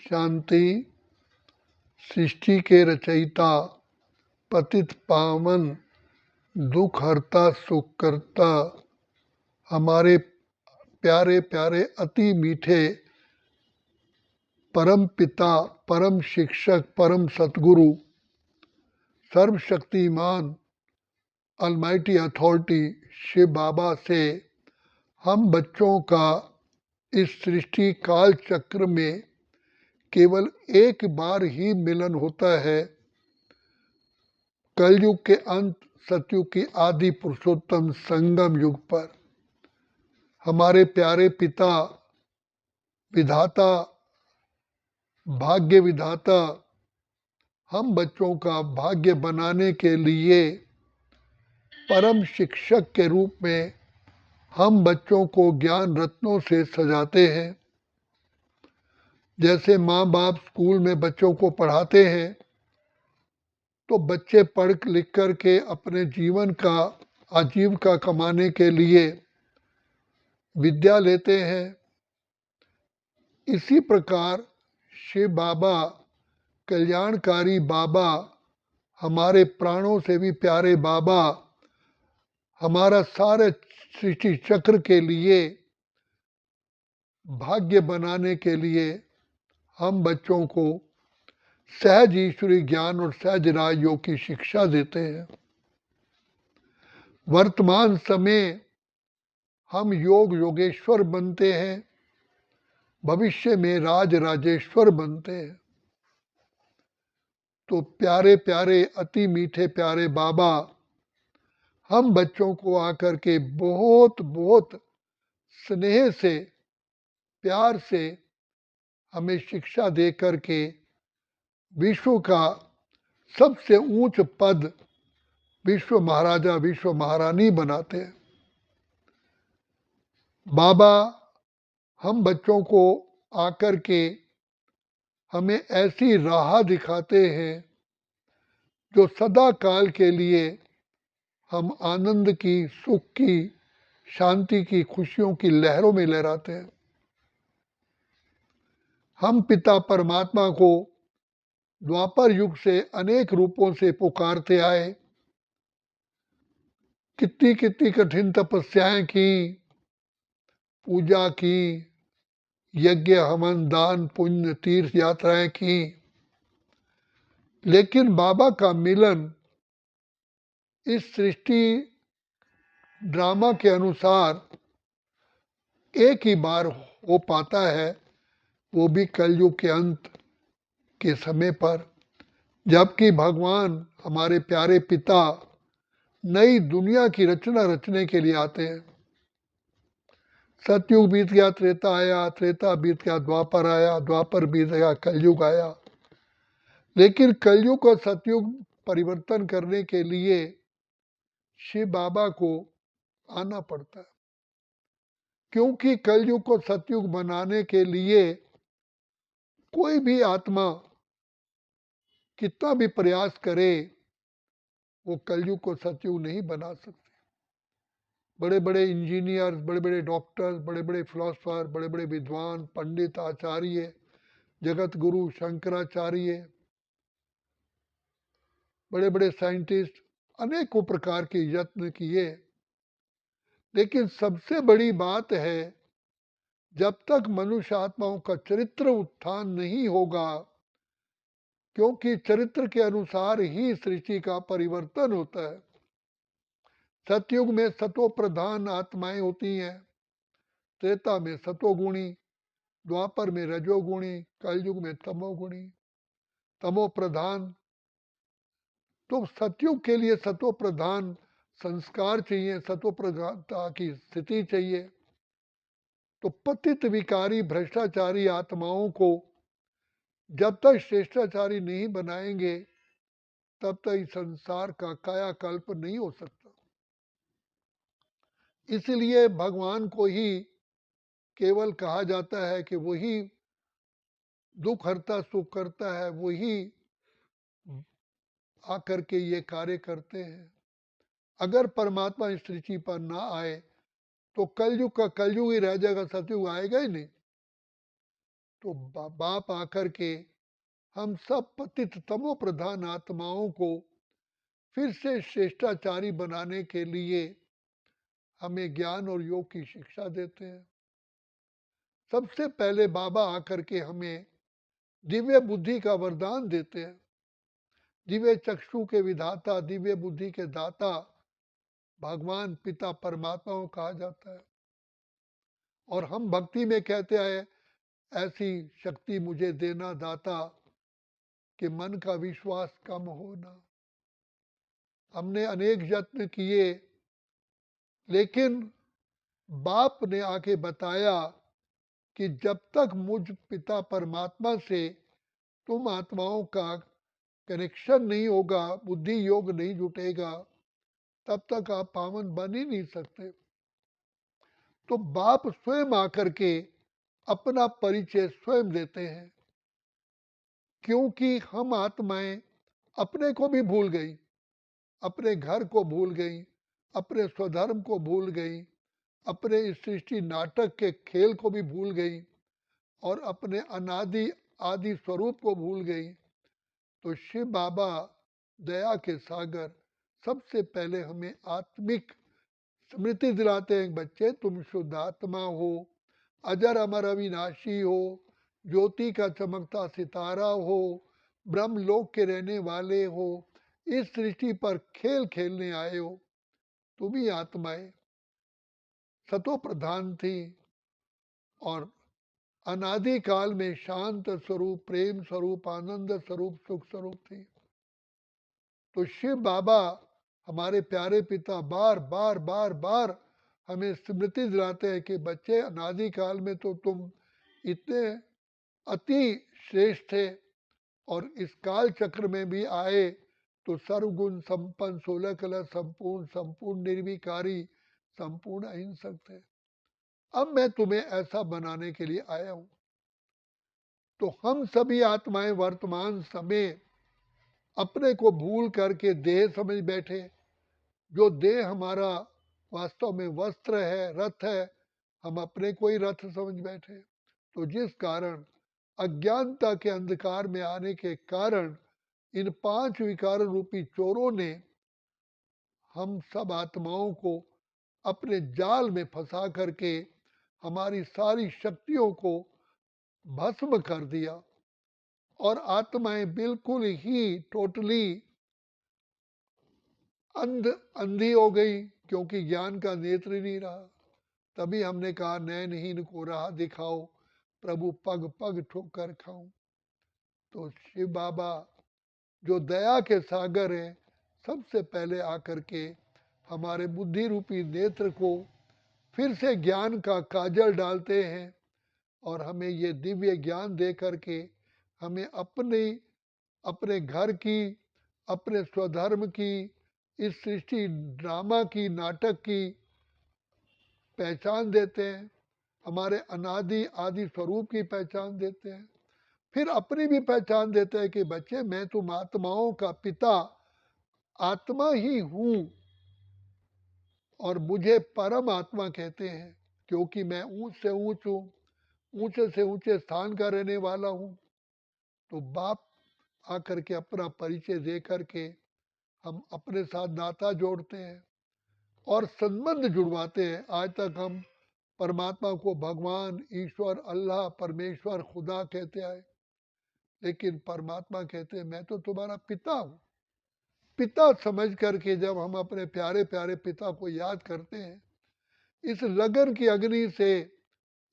शांति। सृष्टि के रचयिता, पतित पावन, दुख हरता सुख करता, हमारे प्यारे प्यारे अति मीठे परम पिता, परम शिक्षक, परम सतगुरु, सर्वशक्तिमान अलमाइटी अथॉरिटी शिव बाबा से हम बच्चों का इस सृष्टि काल चक्र में केवल एक बार ही मिलन होता है, कलयुग के अंत, सतयुग की आदि पुरुषोत्तम संगम युग पर। हमारे प्यारे पिता, विधाता, भाग्य विधाता हम बच्चों का भाग्य बनाने के लिए परम शिक्षक के रूप में हम बच्चों को ज्ञान रत्नों से सजाते हैं। जैसे माँ बाप स्कूल में बच्चों को पढ़ाते हैं तो बच्चे पढ़ लिख कर के अपने जीवन का आजीविका कमाने के लिए विद्या लेते हैं। इसी प्रकार शिव बाबा, कल्याणकारी बाबा, हमारे प्राणों से भी प्यारे बाबा, हमारा सारे सृष्टि चक्र के लिए भाग्य बनाने के लिए हम बच्चों को सहज ईश्वरी ज्ञान और सहज राजयोग की शिक्षा देते हैं। वर्तमान समय हम योग योगेश्वर बनते हैं, भविष्य में राज राजेश्वर बनते हैं। तो प्यारे प्यारे अति मीठे प्यारे बाबा हम बच्चों को आकर के बहुत बहुत स्नेह से, प्यार से हमें शिक्षा दे करके विश्व का सबसे ऊंच पद विश्व महाराजा, विश्व महारानी बनाते हैं। बाबा हम बच्चों को आकर के हमें ऐसी राह दिखाते हैं जो सदा काल के लिए हम आनंद की, सुख की, शांति की, खुशियों की लहरों में लहराते हैं। हम पिता परमात्मा को द्वापर युग से अनेक रूपों से पुकारते आए, कितनी कितनी कठिन तपस्याएं की, पूजा की, यज्ञ हवन दान पुण्य तीर्थ यात्राएं की, लेकिन बाबा का मिलन इस सृष्टि ड्रामा के अनुसार एक ही बार हो पाता है, वो भी कलयुग के अंत के समय पर, जबकि भगवान हमारे प्यारे पिता नई दुनिया की रचना रचने के लिए आते हैं। सतयुग बीत गया, त्रेता आया, त्रेता बीत गया, द्वापर आया, द्वापर बीत गया, कलयुग आया। लेकिन कलयुग और सतयुग परिवर्तन करने के लिए शिव बाबा को आना पड़ता है, क्योंकि कलयुग को सतयुग बनाने के लिए कोई भी आत्मा कितना भी प्रयास करे वो कलयुग को सतयुग नहीं बना सकती। बड़े बड़े इंजीनियर, बड़े बड़े डॉक्टर्स, बड़े बड़े फिलोसफर, बड़े बड़े विद्वान, पंडित, आचार्य, जगत गुरु शंकराचार्य, बड़े बड़े साइंटिस्ट अनेकों प्रकार के यत्न किए, लेकिन सबसे बड़ी बात है जब तक मनुष्य आत्माओं का चरित्र उत्थान नहीं होगा, क्योंकि चरित्र के अनुसार ही सृष्टि का परिवर्तन होता है। सतयुग में सतो प्रधान आत्माएं होती हैं, त्रेता में सतोगुणी, द्वापर में रजोगुणी, कलयुग में तमोगुणी, तमो प्रधान। तो सतयुग के लिए सतो प्रधान संस्कार चाहिए, सतो प्रधानता की स्थिति चाहिए। तो पतित विकारी भ्रष्टाचारी आत्माओं को जब तक श्रेष्ठाचारी नहीं बनाएंगे तब तक इस संसार का कायाकल्प नहीं हो सकता। इसलिए भगवान को ही केवल कहा जाता है कि वही दुख हरता सुख करता है, वही आकर के ये कार्य करते हैं। अगर परमात्मा इस सृष्टि पर ना आए तो कलयुग का कलयुग ही रह जाएगा, सतयुग आएगा ही नहीं। तो बाप आकर के हम सब पतित तमो प्रधान आत्माओं को फिर से श्रेष्ठाचारी बनाने के लिए हमें ज्ञान और योग की शिक्षा देते हैं। सबसे पहले बाबा आकर के हमें दिव्य बुद्धि का वरदान देते हैं। दिव्य चक्षु के विधाता, दिव्य बुद्धि के दाता भगवान पिता परमात्मा को कहा जाता है। और हम भक्ति में कहते हैं, ऐसी शक्ति मुझे देना दाता कि मन का विश्वास कम होना। हमने अनेक यत्न किए, लेकिन बाप ने आके बताया कि जब तक मुझ पिता परमात्मा से तुम आत्माओं का कनेक्शन नहीं होगा, बुद्धि योग नहीं जुटेगा, तब तक आप पावन बन ही नहीं सकते। तो बाप स्वयं आकर के अपना परिचय स्वयं देते हैं, क्योंकि हम आत्माएं अपने को भी भूल गई, अपने घर को भूल गई, अपने स्वधर्म को भूल गई, अपने इस सृष्टि नाटक के खेल को भी भूल गई और अपने अनादि आदि स्वरूप को भूल गई। तो शिव बाबा दया के सागर सबसे पहले हमें आत्मिक स्मृति दिलाते हैं, बच्चे तुम शुद्ध आत्मा हो, अजर अमर अविनाशी हो, ज्योति का चमकता सितारा हो, ब्रह्मलोक के रहने वाले हो, इस सृष्टि पर खेल खेलने आए हो। तुम ही आत्माएं सतो प्रधान थी और अनादि काल में शांत स्वरूप, प्रेम स्वरूप, आनंद स्वरूप, सुख स्वरूप थी। तो शिव बाबा हमारे प्यारे पिता बार बार बार बार हमें स्मृति दिलाते हैं कि बच्चे अनादि काल में तो तुम इतने अति श्रेष्ठ थे और इस काल चक्र में भी आए तो सर्वगुण संपन्न, 16 कला संपूर्ण, संपूर्ण निर्विकारी, संपूर्ण अहिंसक थे। अब मैं तुम्हें ऐसा बनाने के लिए आया हूं। तो हम सभी आत्माएं वर्तमान समय अपने को भूल करके देह समझ बैठे। जो देह हमारा वास्तव में वस्त्र है, रथ है, हम अपने को ही रथ समझ बैठे। तो जिस कारण अज्ञानता के अंधकार में आने के कारण इन 5 विकार रूपी चोरों ने हम सब आत्माओं को अपने जाल में फंसा करके हमारी सारी शक्तियों को भस्म कर दिया और आत्माएं बिल्कुल ही टोटली अंधी हो गई, क्योंकि ज्ञान का नेत्र ही नहीं रहा। तभी हमने कहा नयनहीन को राह दिखाओ, प्रभु पग पग ठोकर खाऊं। तो शिव बाबा जो दया के सागर हैं, सबसे पहले आकर के हमारे बुद्धि रूपी नेत्र को फिर से ज्ञान का काजल डालते हैं और हमें ये दिव्य ज्ञान दे करके हमें अपने घर की, अपने स्वधर्म की, इस सृष्टि ड्रामा की, नाटक की पहचान देते हैं, हमारे अनादि आदि स्वरूप की पहचान देते हैं। फिर अपनी भी पहचान देते हैं कि बच्चे मैं तुम आत्माओं का पिता आत्मा ही हूं और मुझे परम आत्मा कहते हैं, क्योंकि मैं ऊंच से ऊंच हूं, ऊंचे से ऊंचे स्थान का रहने वाला हूं। तो बाप आकर के अपना परिचय दे करके हम अपने साथ नाता जोड़ते हैं और संबंध जुड़वाते हैं। आज तक हम परमात्मा को भगवान, ईश्वर, अल्लाह, परमेश्वर, खुदा कहते आए, लेकिन परमात्मा कहते हैं मैं तो तुम्हारा पिता हूं। पिता समझ करके जब हम अपने प्यारे प्यारे पिता को याद करते हैं, इस लगन की अग्नि से,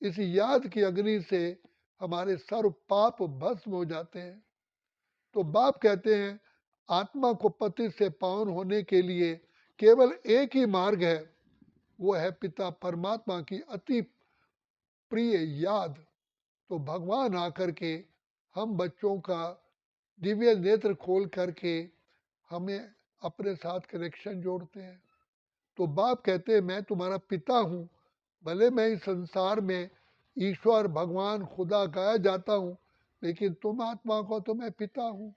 इस याद की अग्नि से हमारे सर्व पाप भस्म हो जाते हैं। तो बाप कहते हैं आत्मा को पति से पावन होने के लिए केवल एक ही मार्ग है, वो है पिता परमात्मा की अति प्रिय याद। तो भगवान आकर के हम बच्चों का दिव्य नेत्र खोल करके हमें अपने साथ कनेक्शन जोड़ते हैं। तो बाप कहते हैं मैं तुम्हारा पिता हूँ, भले मैं इस संसार में ईश्वर, भगवान, खुदा गाया जाता हूँ, लेकिन तुम आत्मा को तो मैं पिता हूँ।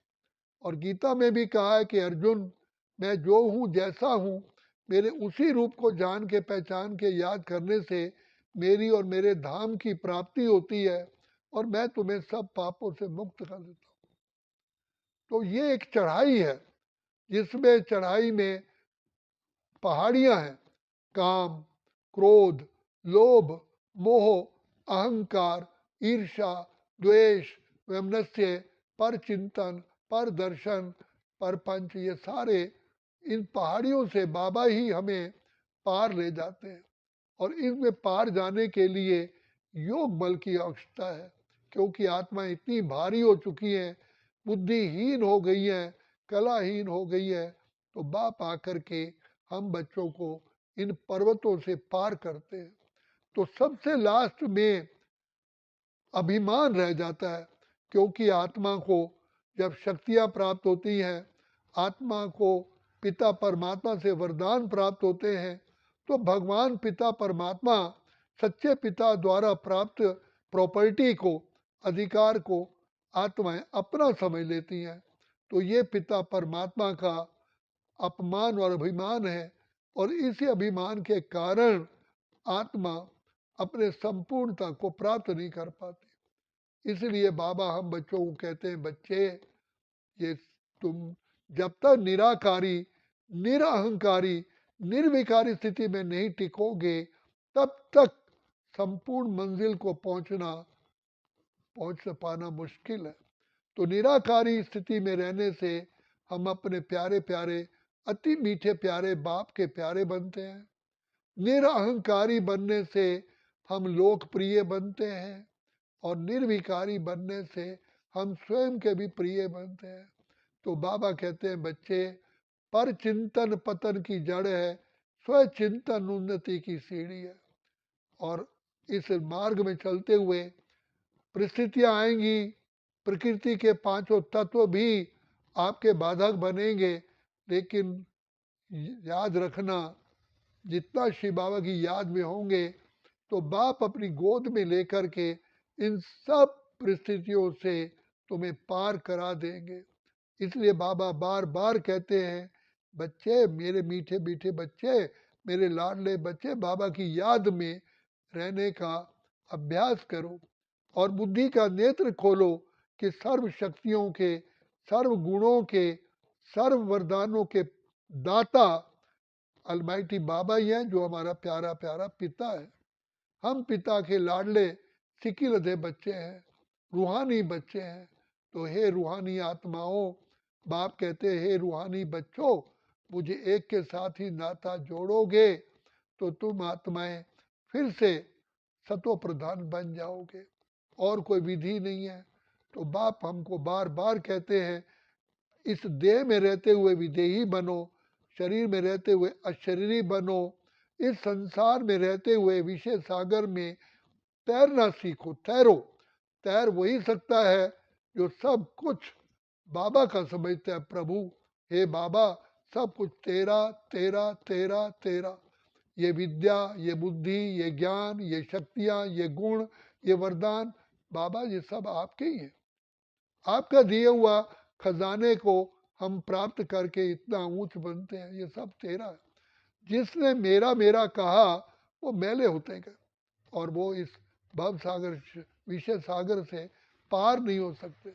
और गीता में भी कहा है कि अर्जुन मैं जो हूँ, जैसा हूँ, मेरे उसी रूप को जान के, पहचान के, याद करने से मेरी और मेरे धाम की प्राप्ति होती है और मैं तुम्हें सब पापों से मुक्त कर देता हूँ। तो ये एक चढ़ाई है, जिसमें चढ़ाई में पहाड़ियां हैं, काम, क्रोध, लोभ, मोह, अहंकार, ईर्षा, द्वेष, वैमनस्य, पर चिंतन, पर दर्शन, पर पंच, ये सारे इन पहाड़ियों से बाबा ही हमें पार ले जाते हैं। और इनमें पार जाने के लिए योग बल की आवश्यकता है, क्योंकि आत्मा इतनी भारी हो चुकी है, बुद्धिहीन हो गई है, कलाहीन हो गई है। तो बाप आकर के हम बच्चों को इन पर्वतों से पार करते हैं। तो सबसे लास्ट में अभिमान रह जाता है, क्योंकि आत्मा को जब शक्तियां प्राप्त होती हैं, आत्मा को पिता परमात्मा से वरदान प्राप्त होते हैं, तो भगवान पिता परमात्मा सच्चे पिता द्वारा प्राप्त प्रॉपर्टी को, अधिकार को आत्माएं अपना समझ लेती हैं। तो ये पिता परमात्मा का अपमान और अभिमान है, और इसी अभिमान के कारण आत्मा अपने संपूर्णता को प्राप्त नहीं कर पाती। इसलिए बाबा हम बच्चों को कहते हैं, बच्चे ये तुम जब तक निराकारी, निरअहंकारी, निर्विकारी स्थिति में नहीं टिकोगे, तब तक संपूर्ण मंजिल को पहुंच पाना मुश्किल है। तो निराकारी स्थिति में रहने से हम अपने प्यारे प्यारे, अति मीठे प्यारे बाप के प्यारे बनते हैं। निरअहंकारी बनने से हम लोकप्रिय बनते हैं, और निर्विकारी बनने से हम स्वयं के भी प्रिय बनते हैं। तो बाबा कहते हैं, बच्चे, पर चिंतन पतन की जड़ है, स्वचिंतन उन्नति की सीढ़ी है। और इस मार्ग में चलते हुए परिस्थितियां आएंगी, प्रकृति के पांचों तत्व भी आपके बाधक बनेंगे, लेकिन याद रखना, जितना शिव बाबा की याद में होंगे, तो बाप अपनी गोद में लेकर के इन सब परिस्थितियों से तुम्हें पार करा देंगे। इसलिए बाबा बार बार कहते हैं, बच्चे, मेरे मीठे मीठे बच्चे, मेरे लाडले बच्चे, बाबा की याद में रहने का अभ्यास करो, और बुद्धि का नेत्र खोलो कि सर्व शक्तियों के, सर्व गुणों के, सर्व वरदानों के दाता अलमाइटी बाबा ही हैं, जो हमारा प्यारा प्यारा पिता है। हम पिता के लाडले सिक्की लदे बच्चे हैं, रूहानी बच्चे हैं। तो हे रूहानी आत्माओं, बाप कहते हैं, हे रूहानी बच्चों, मुझे एक के साथ ही नाता जोड़ोगे तो तुम आत्माएं फिर से सतो प्रधान बन जाओगे, और कोई विधि नहीं है। तो बाप हमको बार बार कहते हैं, इस देह में रहते हुए विदेही बनो, शरीर में रहते हुए अशरीरी बनो, इस संसार में रहते हुए विषय सागर में तैरना सीखो, तैरो। तैर वही सकता है जो सब कुछ बाबा का समझता है। प्रभु, हे बाबा, सब कुछ तेरा तेरा तेरा तेरा, ये विद्या, ये बुद्धि, ये ज्ञान, ये शक्तियाँ, ये गुण, ये वरदान, बाबा ये सब आपके ही है। आपका दिए हुआ खजाने को हम प्राप्त करके इतना ऊंच बनते हैं, ये सब तेरा है। जिसने मेरा मेरा कहा, वो मेले होते गए, और वो इस भव सागर, विषय सागर से पार नहीं हो सकते।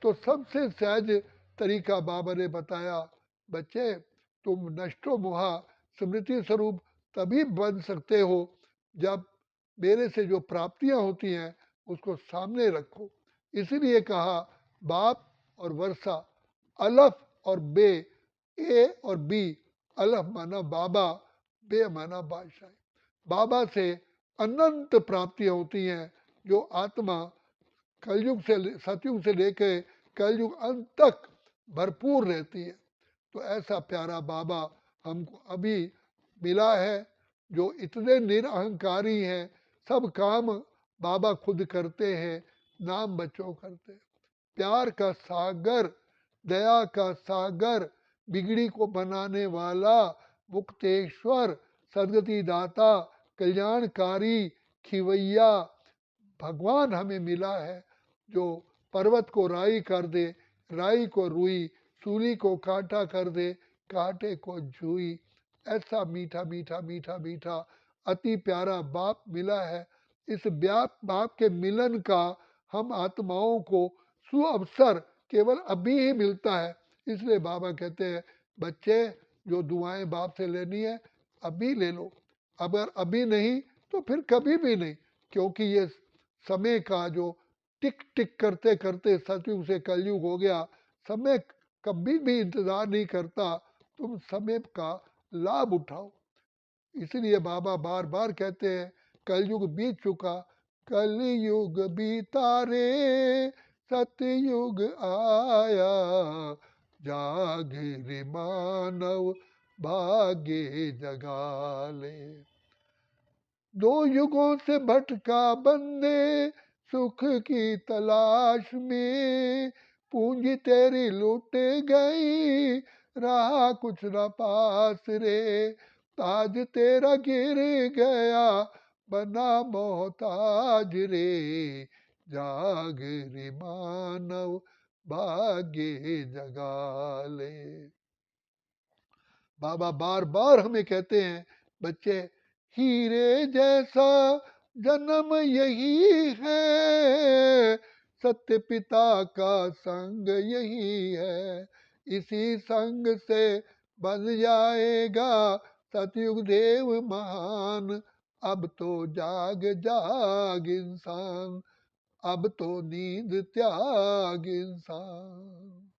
तो सबसे सहज तरीका बाबा ने बताया, बच्चे, तुम नष्टो मुहा स्मृति स्वरूप तभी बन सकते हो जब मेरे से जो प्राप्तियां होती हैं उसको सामने रखो। इसीलिए कहा, बाप और वर्षा, अलफ और बे, ए और बी। अलफ माना बाबा, बे माना बादशाह। बाबा से अनंत प्राप्तियां होती हैं, जो आत्मा कलयुग से, सतयुग से लेकर कलयुग अंत तक भरपूर रहती है। तो ऐसा प्यारा बाबा हमको अभी मिला है, जो इतने निरअहंकारी हैं, सब काम बाबा खुद करते हैं, नाम बच्चों करते हैं। प्यार का सागर, दया का सागर, बिगड़ी को बनाने वाला, मुक्तेश्वर, सदगति दाता, कल्याणकारी, खिवैया भगवान हमें मिला है, जो पर्वत को राई कर दे, राई को रुई, सूली को कांटा कर दे, कांटे को जुई। ऐसा मीठा मीठा मीठा मीठा अति प्यारा बाप मिला है। इस बाप के मिलन का हम आत्माओं को सु अवसर केवल अभी ही मिलता है। इसलिए बाबा कहते हैं बच्चे जो दुआएं बाप से लेनी है अभी ले लो, अगर अभी नहीं तो फिर कभी भी नहीं, क्योंकि ये समय का जो टिक टिक करते करते सतयुग से कलयुग हो गया, समय कभी भी इंतजार नहीं करता, तुम समय का लाभ उठाओ। इसलिए बाबा बार बार कहते हैं कलयुग बीत चुका, कलयुग बीता रे सतयुग आया, जाग रे मानव भाग्य जगा ले। दो युगों से भटका बंदे सुख की तलाश में, पूंजी तेरी लुट गई रहा कुछ न पास रे, ताज तेरा गिर गया बना मोहताज रे, जाग रे मानव भाग्य जगा ले। बाबा बार बार हमें कहते हैं बच्चे हीरे जैसा जन्म यही है, सत्य पिता का संग यही है, इसी संग से बन जाएगा सतयुग देव महान, अब तो जाग जाग इंसान, अब तो नींद त्याग इंसान।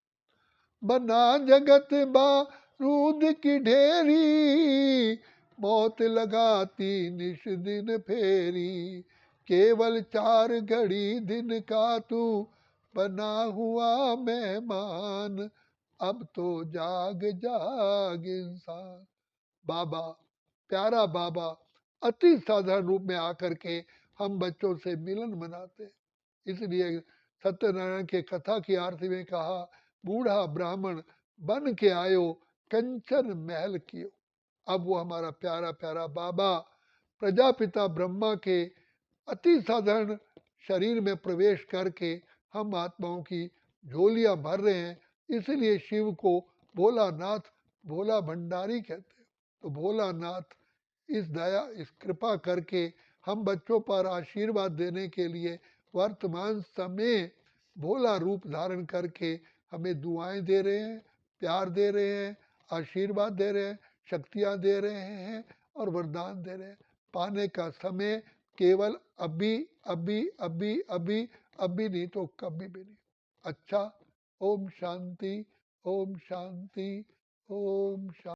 बना जगत बारूद की ढेरी, मौत लगाती निश दिन फेरी, केवल 4 घड़ी दिन का तू बना हुआ मेहमान, अब तो जाग जाग इंसान। बाबा, प्यारा बाबा अति साधारण रूप में आकर के हम बच्चों से मिलन मनाते, इसलिए सत्यनारायण के कथा की आरती में कहा बूढ़ा ब्राह्मण बन के आयो कंचन महल कियो। अब वो हमारा प्यारा प्यारा बाबा प्रजापिता ब्रह्मा के अति साधारण शरीर में प्रवेश करके हम आत्माओं की झोलियां भर रहे हैं, इसलिए शिव को भोलानाथ भोला भंडारी कहते हैं। तो भोलानाथ इस दया इस कृपा करके हम बच्चों पर आशीर्वाद देने के लिए वर्तमान समय भोला रूप धारण करके हमें दुआएं दे रहे हैं, प्यार दे रहे हैं, आशीर्वाद दे रहे हैं, शक्तियां दे रहे हैं और वरदान दे रहे हैं। पाने का समय केवल अभी अभी अभी अभी अभी नहीं तो कभी भी नहीं। अच्छा, ओम शांति, ओम शांति, ओम शांति।